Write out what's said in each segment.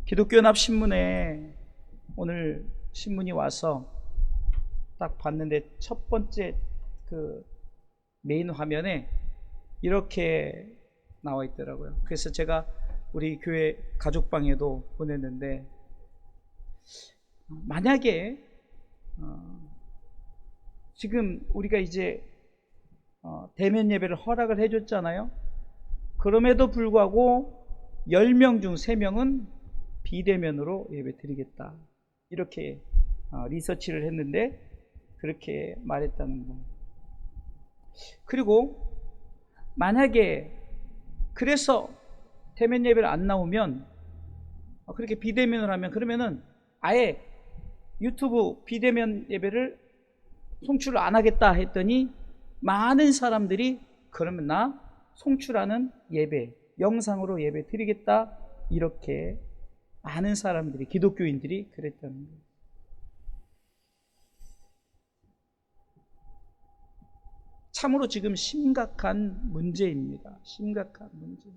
기독교연합신문에 오늘 신문이 와서 딱 봤는데 첫 번째 그 메인 화면에 이렇게 나와 있더라고요. 그래서 제가 우리 교회 가족방에도 보냈는데, 만약에 지금 우리가 이제 대면 예배를 허락을 해줬잖아요. 그럼에도 불구하고 10명 중 3명은 비대면으로 예배 드리겠다, 이렇게 리서치를 했는데 그렇게 말했다는 거. 그리고 만약에 그래서 대면 예배를 안 나오면, 그렇게 비대면을 하면, 그러면은 아예 유튜브 비대면 예배를 송출을 안 하겠다 했더니 많은 사람들이 그러면 나 송출하는 예배, 영상으로 예배 드리겠다, 이렇게 많은 사람들이, 기독교인들이 그랬다는 거예요. 참으로 지금 심각한 문제입니다. 심각한 문제.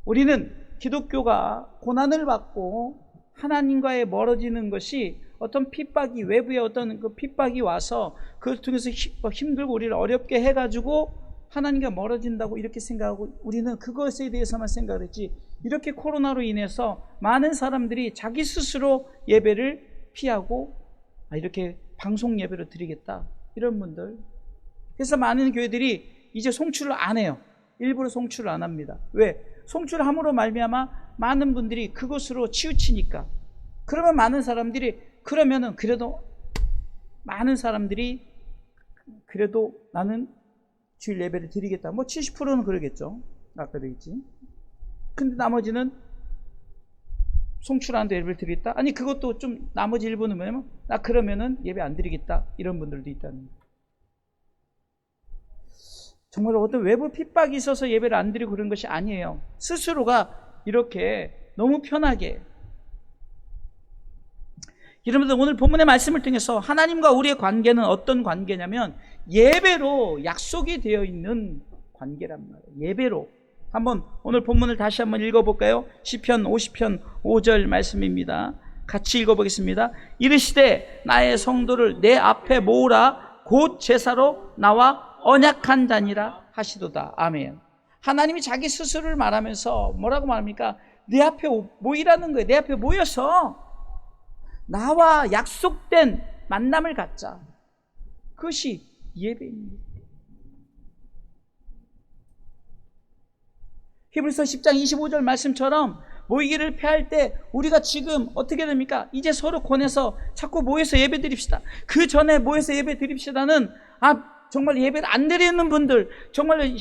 우리는 기독교가 고난을 받고 하나님과의 멀어지는 것이 어떤 핍박이, 외부의 어떤 그 핍박이 와서 그걸 통해서 힘들고 우리를 어렵게 해가지고 하나님과 멀어진다고 이렇게 생각하고, 우리는 그것에 대해서만 생각을 했지, 이렇게 코로나로 인해서 많은 사람들이 자기 스스로 예배를 피하고 이렇게 방송 예배를 드리겠다, 이런 분들. 그래서 많은 교회들이 이제 송출을 안 해요. 일부러 송출을 안 합니다. 왜? 송출함으로 말미암아 많은 분들이 그것으로 치우치니까. 그러면 많은 사람들이, 그러면은 그래도 많은 사람들이 그래도 나는 주일 예배를 드리겠다, 뭐 70%는 그러겠죠. 아까도 있지. 근데 나머지는 송출하는데 예배를 드리겠다? 아니, 그것도 좀 나머지 일부는 뭐냐면, 나 그러면은 예배 안 드리겠다, 이런 분들도 있다는 거예요. 정말 어떤 외부 핍박이 있어서 예배를 안 드리고 그런 것이 아니에요. 스스로가 이렇게 너무 편하게. 여러분들, 오늘 본문의 말씀을 통해서 하나님과 우리의 관계는 어떤 관계냐면 예배로 약속이 되어 있는 관계란 말이에요. 예배로. 한번 오늘 본문을 다시 한번 읽어볼까요? 시편 50편 5절 말씀입니다. 같이 읽어보겠습니다. 이르시되 나의 성도를 내 앞에 모으라, 곧 제사로 나와 언약한 자니라 하시도다. 아멘. 하나님이 자기 스스로를 말하면서 뭐라고 말합니까? 내 앞에 모이라는 거예요. 내 앞에 모여서 나와 약속된 만남을 갖자. 그것이 예배입니다. 히브리서 10장 25절 말씀처럼 모이기를 피할 때 우리가 지금 어떻게 됩니까? 이제 서로 권해서 자꾸 모여서 예배 드립시다. 그 전에 모여서 예배 드립시다는, 정말 예배를 안 드리는 분들, 정말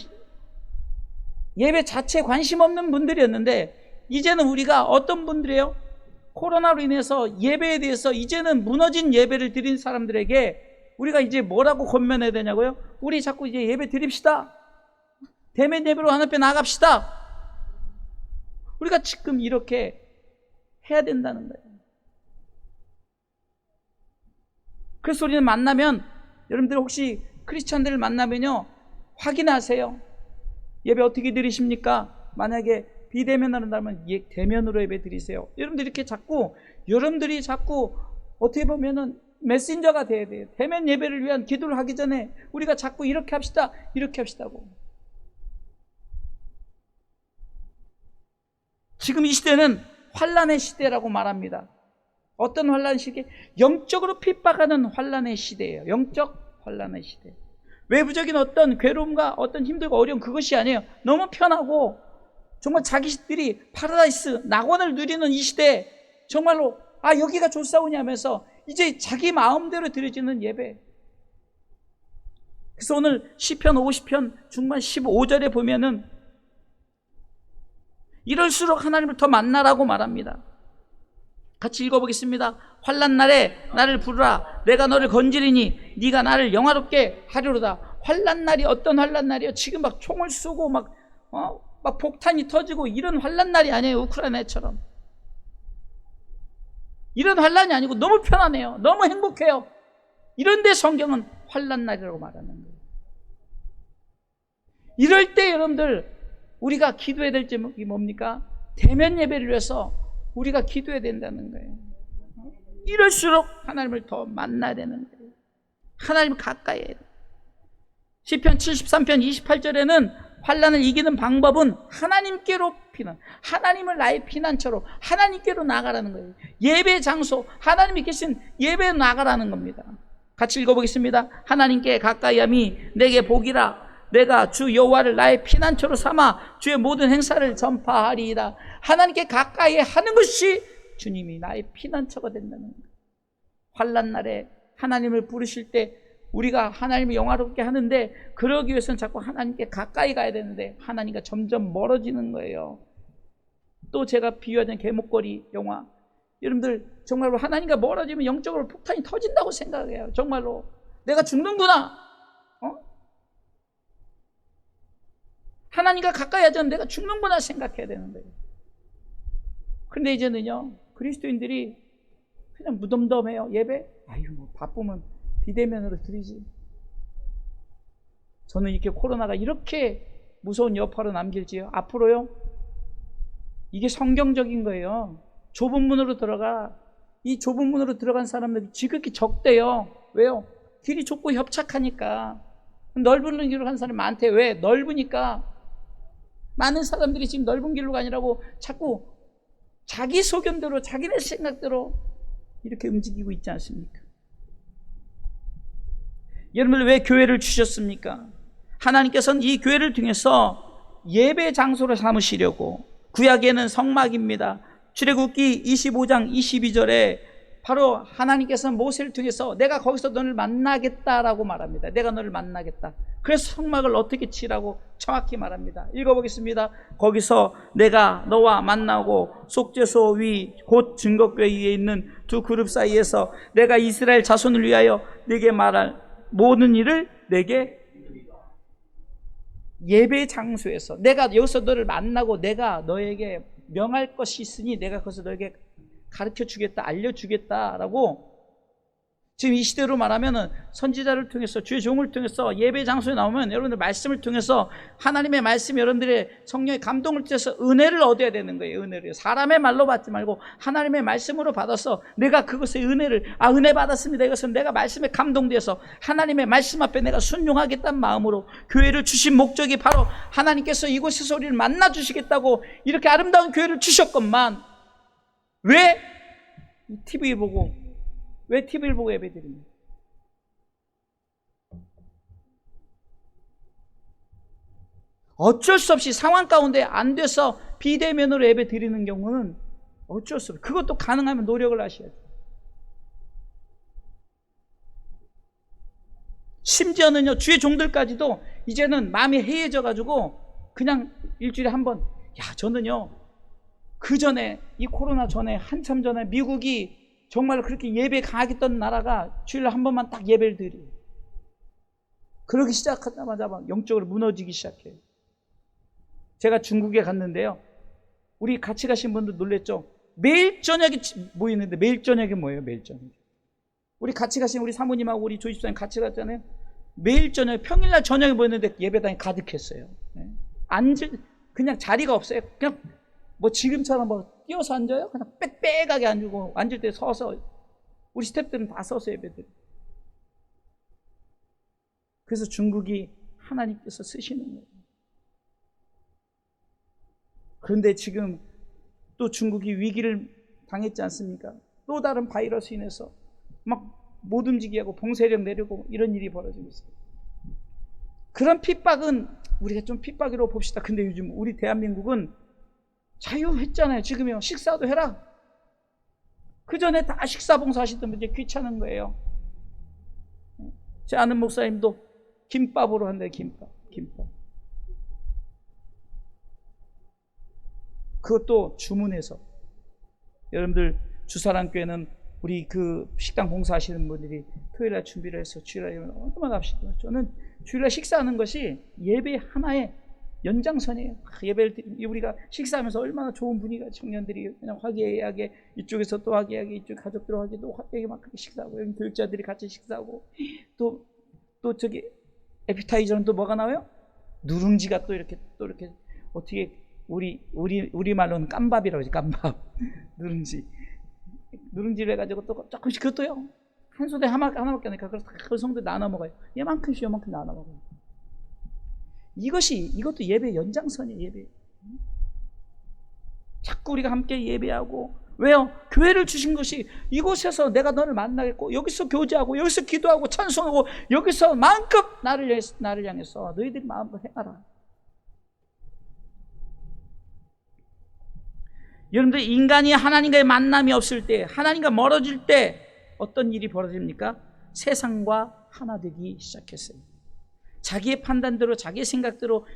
예배 자체에 관심 없는 분들이었는데, 이제는 우리가 어떤 분들이에요? 코로나로 인해서 예배에 대해서 이제는 무너진 예배를 드린 사람들에게 우리가 이제 뭐라고 권면해야 되냐고요? 우리 자꾸 이제 예배 드립시다. 대면 예배로 하나님 앞에 나갑시다. 우리가 지금 이렇게 해야 된다는 거예요. 그래서 우리는 만나면, 여러분들 혹시 크리스찬들을 만나면요, 확인하세요. 예배 어떻게 드리십니까? 만약에 비대면으로 한다면 대면으로 예배 드리세요. 여러분들이 자꾸 어떻게 보면은 메신저가 돼야 돼요. 대면 예배를 위한 기도를 하기 전에 우리가 자꾸 이렇게 합시다, 이렇게 합시다고. 지금 이 시대는 환난의 시대라고 말합니다. 어떤 환난 시대? 영적으로 핍박하는 환난의 시대예요. 영적 환난의 시대. 외부적인 어떤 괴로움과 어떤 힘들고 어려움, 그것이 아니에요. 너무 편하고 정말 자기들이 파라다이스, 낙원을 누리는 이 시대에 정말로 여기가 좋사오냐 하면서 이제 자기 마음대로 드려지는 예배. 그래서 오늘 시편 50편 중반 15절에 보면은 이럴수록 하나님을 더 만나라고 말합니다. 같이 읽어보겠습니다. 환난 날에 나를 부르라. 내가 너를 건지리니 네가 나를 영화롭게 하리로다. 환난 날이 어떤 환난 날이요? 지금 막 총을 쏘고 막 폭탄이 터지고 이런 환난 날이 아니에요. 우크라이나처럼. 이런 환난이 아니고 너무 편하네요. 너무 행복해요. 이런데 성경은 환난 날이라고 말하는 거예요. 이럴 때 여러분들, 우리가 기도해야 될 제목이 뭡니까? 대면 예배를 위해서 우리가 기도해야 된다는 거예요. 이럴수록 하나님을 더 만나야 되는 거예요. 하나님을 가까이 해야 돼요. 시편 73편 28절에는 환난을 이기는 방법은 하나님께로 피난, 하나님을 나의 피난처로 하나님께로 나가라는 거예요. 예배 장소, 하나님이 계신 예배에 나가라는 겁니다. 같이 읽어보겠습니다. 하나님께 가까이함이 내게 복이라. 내가 주 여호와를 나의 피난처로 삼아 주의 모든 행사를 전파하리이다. 하나님께 가까이 하는 것이 주님이 나의 피난처가 된다는 거예요. 환난 날에 하나님을 부르실 때 우리가 하나님을 영화롭게 하는데, 그러기 위해서는 자꾸 하나님께 가까이 가야 되는데 하나님과 점점 멀어지는 거예요. 또 제가 비유하던 개목걸이 영화, 여러분들 정말로 하나님과 멀어지면 영적으로 폭탄이 터진다고 생각해요. 정말로 내가 죽는구나, 하나님과 가까이 하자면 내가 죽는구나 생각해야 되는 거예요. 그런데 이제는요, 그리스도인들이 그냥 무덤덤해요. 예배? 아유, 뭐 바쁘면 비대면으로 드리지. 저는 이렇게 코로나가 이렇게 무서운 여파로 남길지요. 앞으로요, 이게 성경적인 거예요. 좁은 문으로 들어가. 이 좁은 문으로 들어간 사람들이 지극히 적대요. 왜요? 길이 좁고 협착하니까. 넓은 길로 간 사람이 많대. 왜? 넓으니까. 많은 사람들이 지금 넓은 길로 가니라고 자꾸 자기 소견대로, 자기네 생각대로 이렇게 움직이고 있지 않습니까? 여러분들 왜 교회를 주셨습니까? 하나님께서는 이 교회를 통해서 예배 장소로 삼으시려고. 구약에는 성막입니다. 출애굽기 25장 22절에 바로 하나님께서는 모세를 통해서 내가 거기서 너를 만나겠다라고 말합니다. 내가 너를 만나겠다. 그래서 성막을 어떻게 치라고 정확히 말합니다. 읽어보겠습니다. 거기서 내가 너와 만나고 속죄소 위 곧 증거궤 위에 있는 두 그룹 사이에서 내가 이스라엘 자손을 위하여 네게 말할 모든 일을 내게, 예배 장소에서 내가 여기서 너를 만나고 내가 너에게 명할 것이 있으니 내가 거기서 너에게 가르쳐 주겠다, 알려 주겠다라고. 지금 이 시대로 말하면은 선지자를 통해서, 주의 종을 통해서 예배 장소에 나오면 여러분들 말씀을 통해서 하나님의 말씀, 여러분들의 성령의 감동을 통해서 은혜를 얻어야 되는 거예요. 은혜를 사람의 말로 받지 말고 하나님의 말씀으로 받아서 내가 그것의 은혜를, 은혜 받았습니다, 이것은 내가 말씀에 감동돼서 하나님의 말씀 앞에 내가 순종하겠다는 마음으로, 교회를 주신 목적이 바로 하나님께서 이곳에서 우리를 만나 주시겠다고 이렇게 아름다운 교회를 주셨건만, 왜 TV를 보고 예배드립니까? 어쩔 수 없이 상황 가운데 안 돼서 비대면으로 예배 드리는 경우는 어쩔 수 없어요. 그것도 가능하면 노력을 하셔야 돼요. 심지어는요, 주의 종들까지도 이제는 마음이 해이해져 가지고 그냥 일주일에 한 번, 저는요, 그 전에, 이 코로나 전에, 한참 전에 미국이 정말 그렇게 예배 강하겠던 나라가 주일에 한 번만 딱 예배를 드려요. 그러기 시작하자마자 막 영적으로 무너지기 시작해요. 제가 중국에 갔는데요, 우리 같이 가신 분들 놀랬죠? 매일 저녁에 모이는데, 매일 저녁에 뭐예요? 매일 저녁에. 우리 같이 가신 우리 사모님하고 우리 조집사님 같이 갔잖아요. 매일 저녁에, 평일날 저녁에 모였는데 예배당이 가득했어요. 그냥 자리가 없어요. 그냥 뭐 지금처럼 뭐 뛰어서 앉아요? 그냥 빽빽하게 앉고, 앉을 때 서서, 우리 스태프들은 다 서서 예배드려요. 그래서 중국이 하나님께서 쓰시는 거예요. 그런데 지금 또 중국이 위기를 당했지 않습니까? 또 다른 바이러스 인해서 막 못 움직이게 하고 봉쇄령 내리고 이런 일이 벌어지고 있어요. 그런 핍박은 우리가 좀 핍박으로 봅시다. 근데 요즘 우리 대한민국은 자유했잖아요. 지금요, 식사도 해라. 그 전에 다 식사 봉사하시던 분들 귀찮은 거예요. 제 아는 목사님도 김밥으로 한대요. 김밥. 그것도 주문해서. 여러분들 주사랑교회는 우리 그 식당 봉사하시는 분들이 토요일날 준비를 해서 주일날에 얼마나 합시다. 저는 주일날 식사하는 것이 예배 하나의 연장선이에요. 예배를 우리가 식사하면서 얼마나 좋은 분위기가, 청년들이 그냥 화기애애하게, 이쪽에서 또 화기애애하게, 이쪽 가족들 화기애애하게, 또 화기애애하게 막 그렇게 식사하고, 여기 교육자들이 같이 식사하고, 또 저기 에피타이저는 또 뭐가 나와요? 누룽지가 또 이렇게 어떻게 우리 말로는 깜밥이라고 하지. 깜밥. 누룽지를 해가지고 또 조금씩 그것도요. 한 소대 하나밖에 안 하니까 그 성도 나눠 먹어요. 얘만큼씩 요만큼 나눠 먹어요. 이것도 예배 연장선이에요. 예배. 자꾸 우리가 함께 예배하고, 왜요? 교회를 주신 것이 이곳에서 내가 너를 만나겠고, 여기서 교제하고, 여기서 기도하고 찬송하고, 여기서 마음껏 나를 향해서 너희들이 마음껏 행하라. 여러분들, 인간이 하나님과의 만남이 없을 때, 하나님과 멀어질 때 어떤 일이 벌어집니까? 세상과 하나 되기 시작했어요. 자기의 판단대로, 자기의 생각대로,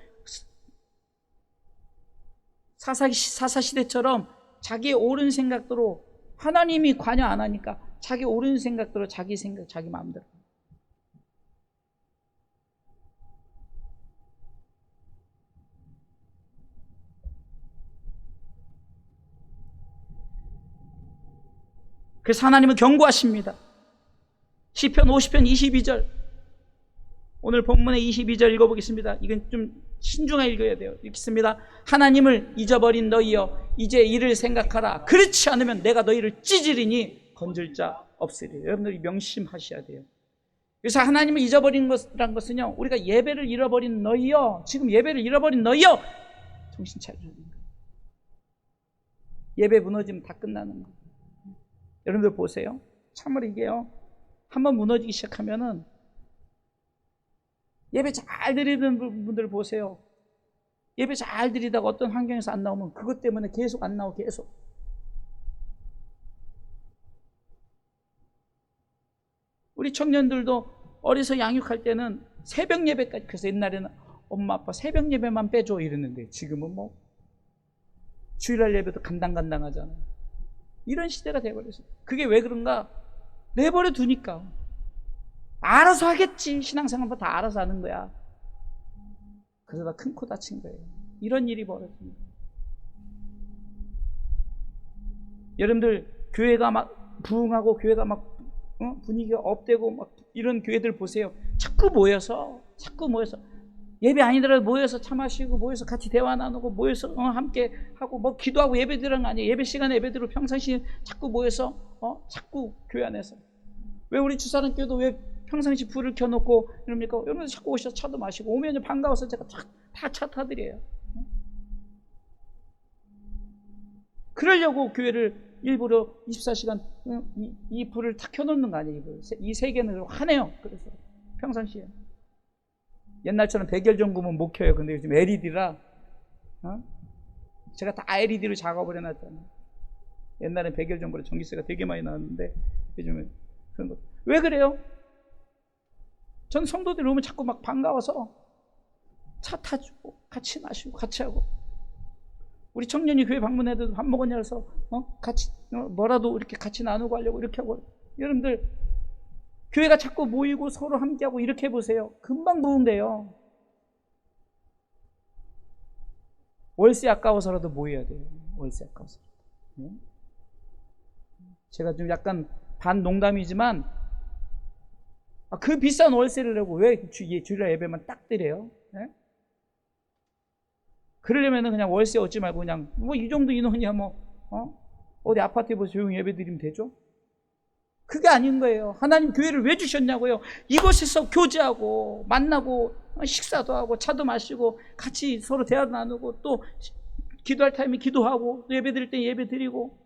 사사시대처럼 자기의 옳은 생각대로, 하나님이 관여 안 하니까 자기 옳은 생각대로, 자기 생각, 자기 마음대로. 그래서 하나님은 경고하십니다. 시편 50편 22절, 오늘 본문의 22절 읽어보겠습니다. 이건 좀 신중하게 읽어야 돼요. 읽습니다. 하나님을 잊어버린 너희여, 이제 이를 생각하라. 그렇지 않으면 내가 너희를 찢으리니 건질 자 없으리라. 여러분들이 명심하셔야 돼요. 그래서 하나님을 잊어버린 것이란 것은요, 우리가 예배를 잃어버린 너희여, 지금 예배를 잃어버린 너희여, 정신 차려야 돼요. 예배 무너지면 다 끝나는 거예요. 여러분들 보세요. 참으로 이게요, 한번 무너지기 시작하면은, 예배 잘 드리는 분들 보세요. 예배 잘 드리다가 어떤 환경에서 안 나오면 그것 때문에 계속 안 나오고 계속. 우리 청년들도 어려서 양육할 때는 새벽 예배까지, 그래서 옛날에는 엄마 아빠 새벽 예배만 빼줘 이랬는데, 지금은 뭐 주일날 예배도 간당간당하잖아요. 이런 시대가 돼버렸어요. 그게 왜 그런가? 내버려 두니까. 알아서 하겠지. 신앙생활 다 알아서 하는 거야. 그러다 큰 코 다친 거예요. 이런 일이 벌어집니다. 여러분들, 교회가 막 부흥하고, 교회가 막 분위기가 업되고 막 이런 교회들 보세요. 자꾸 모여서 예배 아니더라도 모여서 차 마시고, 모여서 같이 대화 나누고, 모여서 함께 하고, 뭐 기도하고 예배 드리는 거 아니에요. 예배 시간에 예배 드리고, 평상시에 자꾸 모여서 자꾸 교회 안에서. 왜 우리 주사람 교회도 왜 평상시 불을 켜놓고 이럽니까? 여러분들 자꾸 오셔서 차도 마시고, 오면 반가워서 제가 다 차 타드려요. 그러려고 교회를 일부러 24시간 이 불을 탁 켜놓는 거 아니에요. 이 세계는 화내요. 그래서 평상시에 옛날처럼 백열전구면 못 켜요. 근데 요즘 LED라 제가 다 LED로 작업을 해놨잖아요. 옛날엔 백열전구로 전기세가 되게 많이 나왔는데 요즘은 그런 거. 왜 그래요? 전 성도들이 오면 자꾸 막 반가워서 차 타주고 같이 마시고 같이 하고, 우리 청년이 교회 방문해도 밥 먹었냐 해서 같이 뭐라도 이렇게 같이 나누고 하려고 이렇게 하고. 여러분들, 교회가 자꾸 모이고 서로 함께하고 이렇게 해보세요. 금방 부흥돼요. 월세 아까워서라도 모여야 돼요. 월세 아까워서. 제가 좀 약간 반농담이지만, 그 비싼 월세를 내고 왜 주일날 예배만 딱 드려요? 네? 그러려면은 그냥 월세 얻지 말고 그냥 뭐 이 정도 인원이야 어디 아파트에 뭐 조용히 예배 드리면 되죠? 그게 아닌 거예요. 하나님 교회를 왜 주셨냐고요? 이곳에서 교제하고 만나고 식사도 하고 차도 마시고 같이 서로 대화도 나누고, 또 기도할 타임에 기도하고, 또 예배 드릴 때 예배 드리고,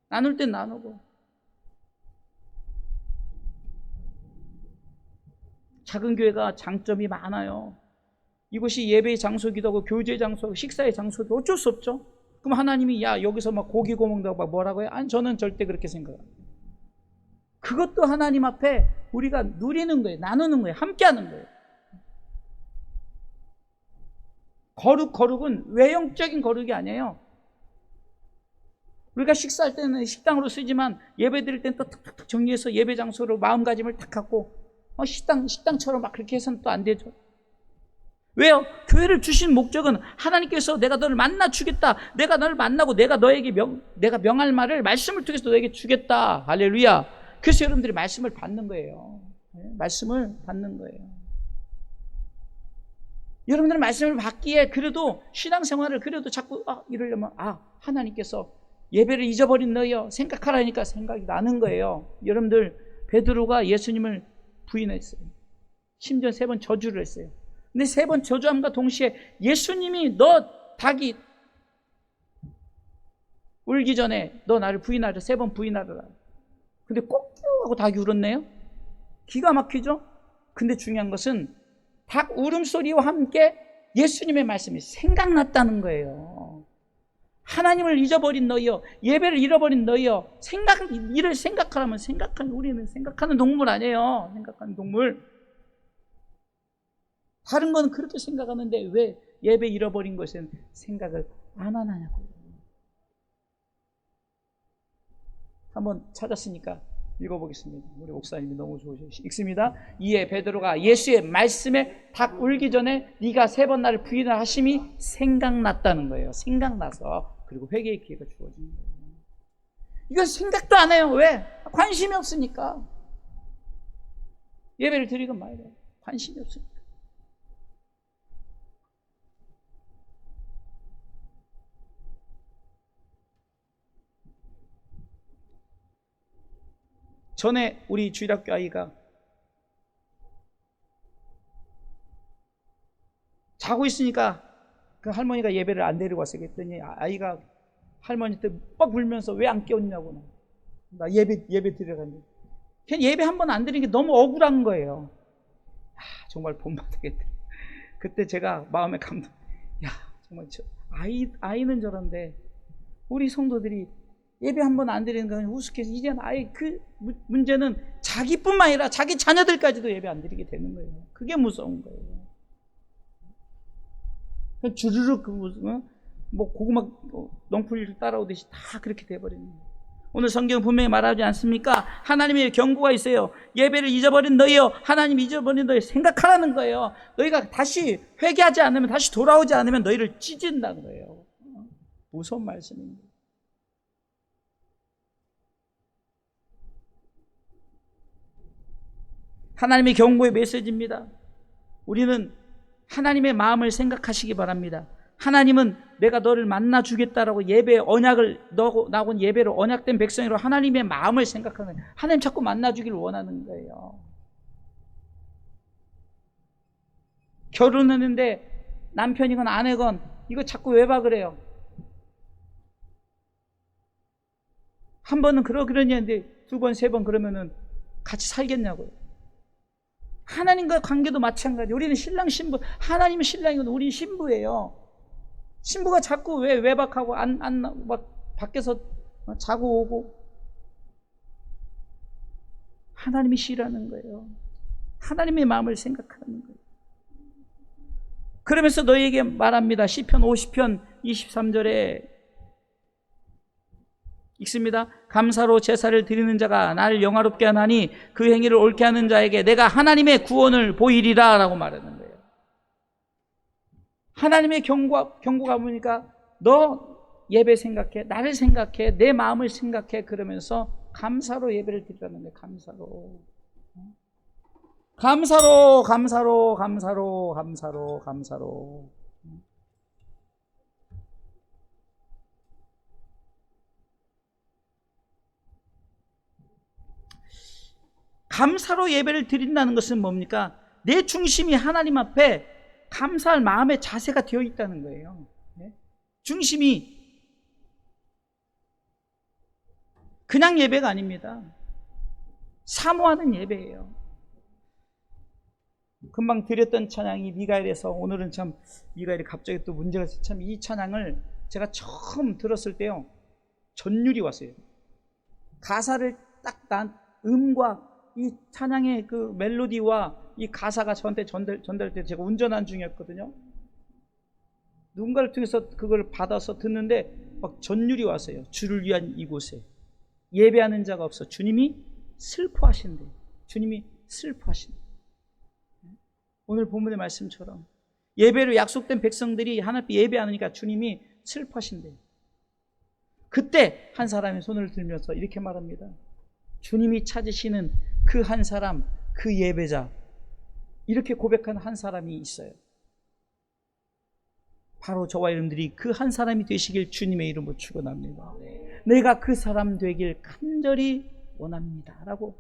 나눌 땐 나누고. 작은 교회가 장점이 많아요. 이곳이 예배의 장소기도 하고 교제의 장소고 식사의 장소도 어쩔 수 없죠. 그럼 하나님이 여기서 막 고기 구워 먹는다고 막 뭐라고 해요? 아니, 저는 절대 그렇게 생각해요. 그것도 하나님 앞에 우리가 누리는 거예요. 나누는 거예요. 함께 하는 거예요. 거룩은 외형적인 거룩이 아니에요. 우리가 식사할 때는 식당으로 쓰지만 예배 드릴 때는 또 탁탁탁 정리해서 예배 장소로 마음가짐을 탁 갖고 식당처럼 막 그렇게 해서는 또 안 되죠. 왜요? 교회를 주신 목적은 하나님께서 내가 너를 만나 주겠다. 내가 너를 만나고 내가 너에게 내가 명할 말을 말씀을 통해서 너에게 주겠다. 할렐루야. 그래서 여러분들이 말씀을 받는 거예요. 말씀을 받는 거예요. 여러분들은 말씀을 받기에 그래도 신앙생활을 그래도 자꾸 이러려면 하나님께서 예배를 잊어버린 너희여 생각하라니까 생각이 나는 거예요. 여러분들 베드로가 예수님을 부인했어요. 심지어 3번 저주를 했어요. 근데 3번 저주함과 동시에 예수님이 너 닭이 울기 전에 너 나를 부인하라 3번 부인하라. 근데 꼭하고 닭이 울었네요. 기가 막히죠? 근데 중요한 것은 닭 울음소리와 함께 예수님의 말씀이 생각났다는 거예요. 하나님을 잊어버린 너희여, 예배를 잃어버린 너희여, 일을 생각하라면 우리는 생각하는 동물 아니에요. 생각하는 동물. 다른 건 그렇게 생각하는데 왜 예배 잃어버린 것은 생각을 안 하냐고요. 한번 찾았으니까 읽어보겠습니다. 우리 목사님이 너무 좋으셔서 읽습니다. 이에 베드로가 예수의 말씀에 닭 울기 전에 네가 3번 나를 부인을 하심이 생각났다는 거예요. 생각나서 그리고 회개의 기회가 주어진 거예요. 이건 생각도 안 해요. 왜? 관심이 없으니까. 예배를 드리건 말이에요. 관심이 없으니까. 전에 우리 주일학교 아이가 자고 있으니까 그 할머니가 예배를 안 데리고 왔어요. 그랬더니 아이가 할머니한테 막 울면서 왜 안 깨웠냐고. 나 예배 드리러 갔는데 그냥 예배 한 번 안 드리는 게 너무 억울한 거예요. 정말 본받아야겠다. 그때 제가 마음에 감동. 정말 아이는 저런데 우리 성도들이 예배 한 번 안 드리는 건 우습게 해서 이제는 아예 그 문제는 자기뿐만 아니라 자기 자녀들까지도 예배 안 드리게 되는 거예요. 그게 무서운 거예요. 주르륵 고구마 넝풀 따라오듯이 다 그렇게 돼버리는 거예요. 오늘 성경은 분명히 말하지 않습니까? 하나님의 경고가 있어요. 예배를 잊어버린 너희여, 하나님 잊어버린 너희 생각하라는 거예요. 너희가 다시 회개하지 않으면, 다시 돌아오지 않으면 너희를 찢은다는 거예요. 무서운 말씀입니다. 하나님의 경고의 메시지입니다. 우리는 하나님의 마음을 생각하시기 바랍니다. 하나님은 내가 너를 만나 주겠다라고 예배의 언약을 나온 예배로 언약된 백성으로 하나님의 마음을 생각하는 거예요. 하나님 자꾸 만나 주기를 원하는 거예요. 결혼했는데 남편이건 아내건 이거 자꾸 외박을 해요. 한 번은 그러냐는데 2번, 3번 그러면은 같이 살겠냐고요. 하나님과 관계도 마찬가지. 우리는 신랑 신부, 하나님은 신랑이고 우리는 신부예요. 신부가 자꾸 왜 외박하고 막 밖에서 자고 오고, 하나님이 싫어하는 거예요. 하나님의 마음을 생각하는 거예요. 그러면서 너희에게 말합니다. 시편 50편 23절에 읽습니다. 감사로 제사를 드리는 자가 나를 영화롭게 하나니 그 행위를 옳게 하는 자에게 내가 하나님의 구원을 보이리라 라고 말하는 거예요. 하나님의 경고가 보니까 너 예배 생각해, 나를 생각해, 내 마음을 생각해. 그러면서 감사로 예배를 드리라는 거예요. 감사로. 감사로, 감사로, 감사로, 감사로, 감사로. 감사로 예배를 드린다는 것은 뭡니까? 내 중심이 하나님 앞에 감사할 마음의 자세가 되어 있다는 거예요. 중심이 그냥 예배가 아닙니다. 사모하는 예배예요. 금방 드렸던 찬양이 미가엘에서, 오늘은 참 미가엘이 갑자기 또 문제가 있어서 참 이 찬양을 제가 처음 들었을 때요, 전율이 왔어요. 가사를 딱 난 음과 이 찬양의 그 멜로디와 이 가사가 저한테 전달될 때 제가 운전한 중이었거든요. 누군가를 통해서 그걸 받아서 듣는데 막 전율이 왔어요. 주를 위한 이곳에 예배하는 자가 없어. 주님이 슬퍼하신대. 주님이 슬퍼하신대. 오늘 본문의 말씀처럼 예배로 약속된 백성들이 하나님 앞에 예배하니까 주님이 슬퍼하신대. 그때 한 사람이 손을 들면서 이렇게 말합니다. 주님이 찾으시는 그 한 사람, 그 예배자, 이렇게 고백한 한 사람이 있어요. 바로 저와 여러분들이 그 한 사람이 되시길 주님의 이름으로 축원합니다. 내가 그 사람 되길 간절히 원합니다 라고.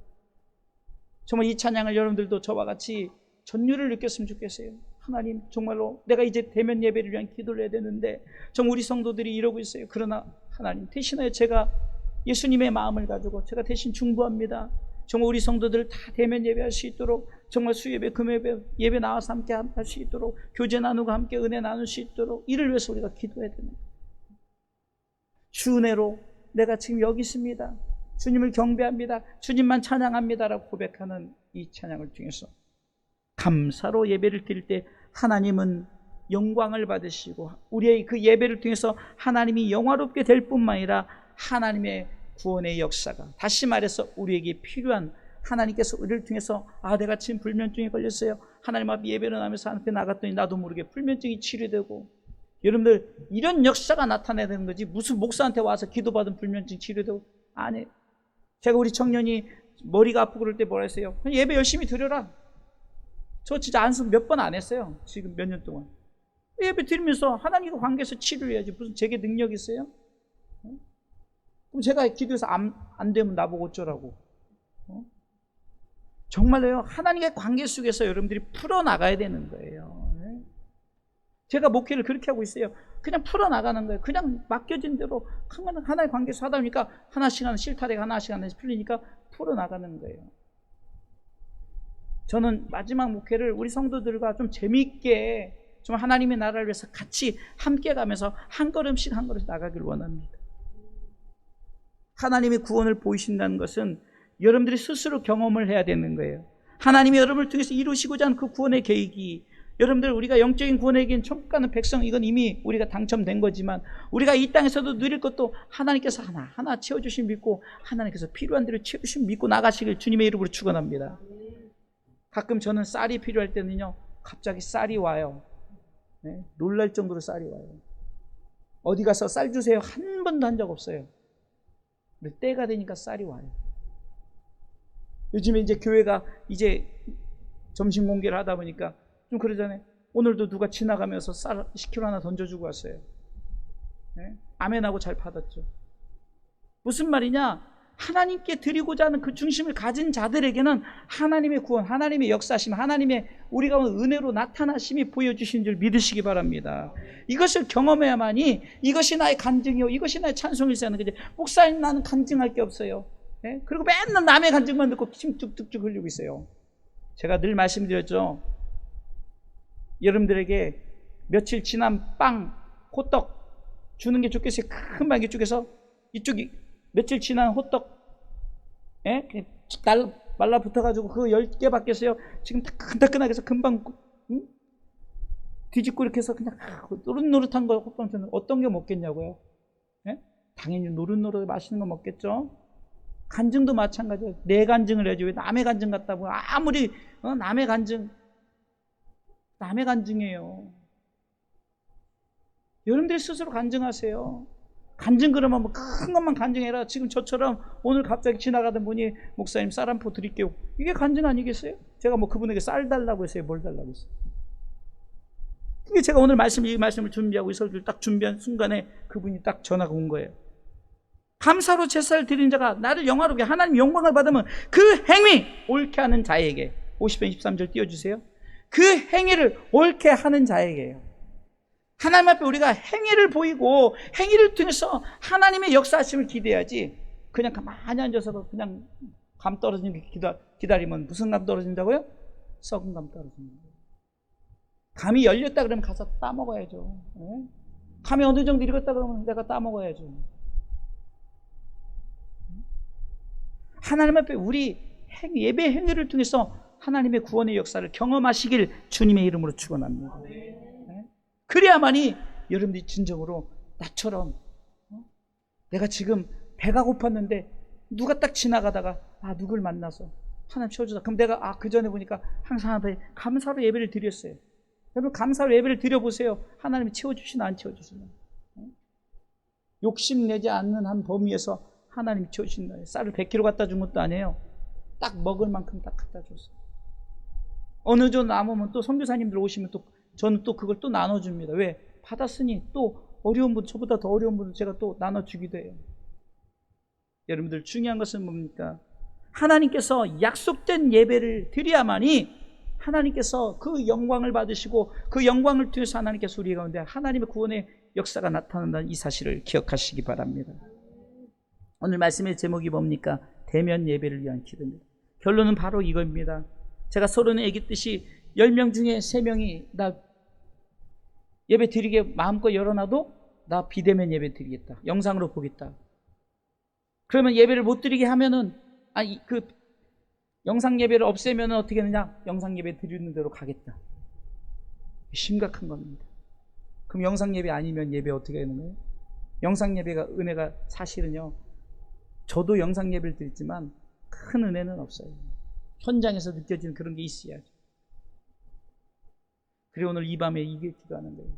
정말 이 찬양을 여러분들도 저와 같이 전율을 느꼈으면 좋겠어요. 하나님, 정말로 내가 이제 대면 예배를 위한 기도를 해야 되는데 정말 우리 성도들이 이러고 있어요. 그러나 하나님, 대신하여 제가 예수님의 마음을 가지고 제가 대신 중보합니다. 정말 우리 성도들 다 대면 예배할 수 있도록, 정말 수예배, 금예배, 예배 나와서 함께 할 수 있도록, 교제 나누고 함께 은혜 나눌 수 있도록, 이를 위해서 우리가 기도해야 됩니다. 주 은혜로 내가 지금 여기 있습니다, 주님을 경배합니다, 주님만 찬양합니다라고 고백하는 이 찬양을 통해서 감사로 예배를 드릴 때 하나님은 영광을 받으시고, 우리의 그 예배를 통해서 하나님이 영화롭게 될 뿐만 아니라 하나님의 구원의 역사가, 다시 말해서 우리에게 필요한, 하나님께서 우리를 통해서 내가 지금 불면증에 걸렸어요, 하나님 앞에 예배를 하면서 하나님께 나갔더니 나도 모르게 불면증이 치료되고, 여러분들 이런 역사가 나타나야 되는 거지 무슨 목사한테 와서 기도받은 불면증 치료되고. 아니, 제가 우리 청년이 머리가 아프고 그럴 때 뭐라 했어요? 예배 열심히 드려라. 저 진짜 안수 몇 번 안 했어요, 지금 몇 년 동안. 예배 드리면서 하나님과 관계에서 치료해야지 무슨 제게 능력이 있어요? 그럼 제가 기도해서 안 되면 나보고 어쩌라고. 정말로요, 하나님의 관계 속에서 여러분들이 풀어나가야 되는 거예요. 제가 목회를 그렇게 하고 있어요. 그냥 풀어나가는 거예요. 그냥 맡겨진 대로 하나의 관계에서 하다 보니까 하나씩 하는 실타래가 하나씩 풀리니까 풀어나가는 거예요. 저는 마지막 목회를 우리 성도들과 좀 재미있게, 좀 하나님의 나라를 위해서 같이 함께 가면서 한 걸음씩 한 걸음씩 나가길 원합니다. 하나님의 구원을 보이신다는 것은 여러분들이 스스로 경험을 해야 되는 거예요. 하나님이 여러분을 통해서 이루시고자 하는 그 구원의 계획이, 여러분들 우리가 영적인 구원에겐 천국 가는 백성, 이건 이미 우리가 당첨된 거지만 우리가 이 땅에서도 누릴 것도 하나님께서 하나하나 채워주신 믿고, 하나님께서 필요한 대로 채워주신 믿고 나가시길 주님의 이름으로 축원합니다. 가끔 저는 쌀이 필요할 때는요, 갑자기 쌀이 와요. 네? 놀랄 정도로 쌀이 와요. 어디 가서 쌀 주세요 한 번도 한 적 없어요. 근데 때가 되니까 쌀이 와요. 요즘에 이제 교회가 이제 점심 공개를 하다 보니까 좀 그러잖아요. 오늘도 누가 지나가면서 쌀 10kg 하나 던져주고 왔어요. 네? 아멘하고 잘 받았죠. 무슨 말이냐? 하나님께 드리고자 하는 그 중심을 가진 자들에게는 하나님의 구원, 하나님의 역사심, 하나님의 우리 가운데 은혜로 나타나심이 보여주신 줄 믿으시기 바랍니다. 이것을 경험해야만이 이것이 나의 간증이요, 이것이 나의 찬송일서 하는 거지. 목사님, 나는 간증할 게 없어요. 네? 그리고 맨날 남의 간증만 듣고 침 뚝뚝뚝 흘리고 있어요. 제가 늘 말씀드렸죠. 여러분들에게 며칠 지난 빵, 호떡 주는 게 좋겠어요? 금방 이쪽에서 이쪽이 며칠 지난 호떡, 말라붙어가지고 그거 10개 받겠어요? 지금 따끈따끈하게 해서 금방 뒤집고 이렇게 해서 그냥 노릇노릇한 거 호떡 주는, 어떤 게 먹겠냐고요? 당연히 노릇노릇 맛있는 거 먹겠죠? 간증도 마찬가지예요. 내 간증을 해야지 왜 남의 간증 같다 보면, 아무리 남의 간증이에요. 여러분들이 스스로 간증하세요. 간증 그러면 뭐 큰 것만 간증해라. 지금 저처럼 오늘 갑자기 지나가던 분이 목사님 쌀 한 포 드릴게요. 이게 간증 아니겠어요? 제가 뭐 그분에게 쌀 달라고 했어요? 뭘 달라고 했어요? 이게 제가 오늘 이 말씀을 준비하고 이 설교를 딱 준비한 순간에 그분이 딱 전화가 온 거예요. 감사로 제사를 드린 자가 나를 영화롭게, 하나님 영광을 받으면 그 행위 옳게 하는 자에게, 50편 23절 띄워주세요. 그 행위를 옳게 하는 자에게요. 하나님 앞에 우리가 행위를 보이고 행위를 통해서 하나님의 역사하심을 기대해야지, 그냥 가만히 앉아서 그냥 감 떨어지는 게 기다리면 무슨 감 떨어진다고요? 썩은 감 떨어지는 거예요. 감이 열렸다 그러면 가서 따먹어야죠. 감이 어느 정도 익었다 그러면 내가 따먹어야죠. 하나님 앞에 우리 예배 행위를 통해서 하나님의 구원의 역사를 경험하시길 주님의 이름으로 축원합니다. 그래야만이 여러분들이 진정으로 나처럼, 내가 지금 배가 고팠는데 누가 딱 지나가다가 누굴 만나서 하나님 채워주다, 그럼 내가 그 전에 보니까 항상 하나님 감사로 예배를 드렸어요. 여러분 감사로 예배를 드려보세요. 하나님이 채워주시나 안 채워주시나. 욕심내지 않는 한 범위에서 하나님이 채우신 거예요. 쌀을 100kg 갖다 준 것도 아니에요. 딱 먹을 만큼 딱 갖다 줬어요. 어느 정도 남으면 또 선교사님들 오시면 또 저는 또 그걸 또 나눠줍니다. 왜? 받았으니 또 어려운 분, 저보다 더 어려운 분을 제가 또 나눠주기도 해요. 여러분들 중요한 것은 뭡니까? 하나님께서 약속된 예배를 드려야만이 하나님께서 그 영광을 받으시고 그 영광을 통해서 하나님께서 우리 가운데 하나님의 구원의 역사가 나타난다는 이 사실을 기억하시기 바랍니다. 오늘 말씀의 제목이 뭡니까? 대면 예배를 위한 기도입니다. 결론은 바로 이겁니다. 제가 서론에 얘기했듯이 10명 중에 3명이 나 예배 드리게 마음껏 열어놔도 나 비대면 예배 드리겠다, 영상으로 보겠다. 그러면 예배를 못 드리게 하면은 그 영상 예배를 없애면은 어떻게 하느냐? 영상 예배 드리는 대로 가겠다. 심각한 겁니다. 그럼 영상 예배 아니면 예배 어떻게 하는 거예요? 영상 예배가 은혜가 사실은요, 저도 영상 예배를 드리지만 큰 은혜는 없어요. 현장에서 느껴지는 그런 게 있어야죠. 그리고 오늘 이 밤에 이게 기도하는 거예요.